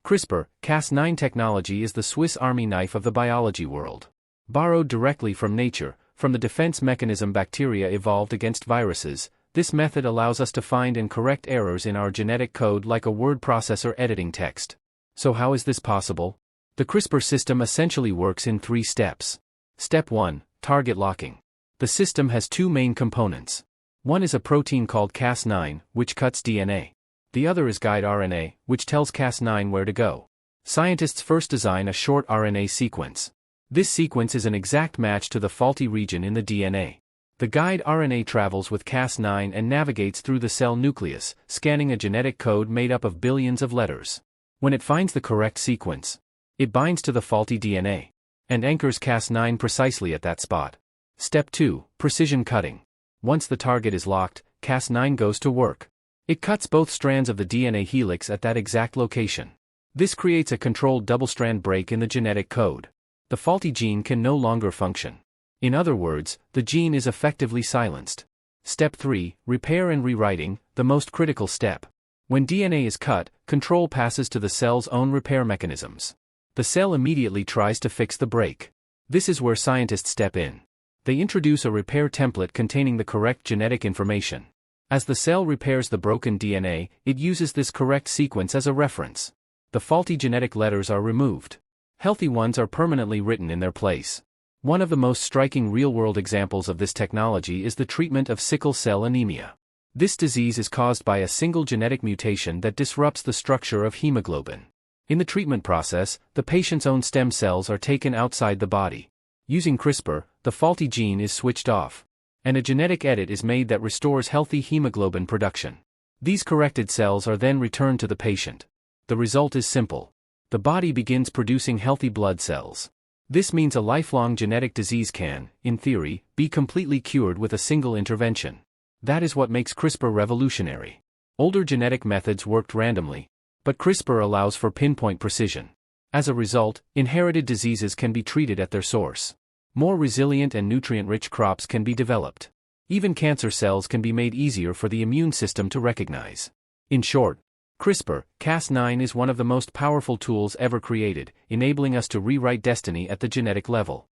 CRISPR-Cas9 technology is the Swiss Army knife of the biology world. Borrowed directly from nature, from the defense mechanism bacteria evolved against viruses, this method allows us to find and correct errors in our genetic code like a word processor editing text. So how is this possible? The CRISPR system essentially works in 3 steps. Step 1, target locking. The system has 2 main components. One is a protein called Cas9, which cuts DNA. The other is guide RNA, which tells Cas9 where to go. Scientists first design a short RNA sequence. This sequence is an exact match to the faulty region in the DNA. The guide RNA travels with Cas9 and navigates through the cell nucleus, scanning a genetic code made up of billions of letters. When it finds the correct sequence, it binds to the faulty DNA and anchors Cas9 precisely at that spot. Step 2, precision cutting. Once the target is locked, Cas9 goes to work. It cuts both strands of the DNA helix at that exact location. This creates a controlled double-strand break in the genetic code. The faulty gene can no longer function. In other words, the gene is effectively silenced. Step 3, repair and rewriting, the most critical step. When DNA is cut, control passes to the cell's own repair mechanisms. The cell immediately tries to fix the break. This is where scientists step in. They introduce a repair template containing the correct genetic information. As the cell repairs the broken DNA, it uses this correct sequence as a reference. The faulty genetic letters are removed. Healthy ones are permanently written in their place. One of the most striking real-world examples of this technology is the treatment of sickle cell anemia. This disease is caused by a single genetic mutation that disrupts the structure of hemoglobin. In the treatment process, the patient's own stem cells are taken outside the body. Using CRISPR, the faulty gene is switched off, and a genetic edit is made that restores healthy hemoglobin production. These corrected cells are then returned to the patient. The result is simple. The body begins producing healthy blood cells. This means a lifelong genetic disease can, in theory, be completely cured with a single intervention. That is what makes CRISPR revolutionary. Older genetic methods worked randomly, but CRISPR allows for pinpoint precision. As a result, inherited diseases can be treated at their source. More resilient and nutrient-rich crops can be developed. Even cancer cells can be made easier for the immune system to recognize. In short, CRISPR-Cas9 is one of the most powerful tools ever created, enabling us to rewrite destiny at the genetic level.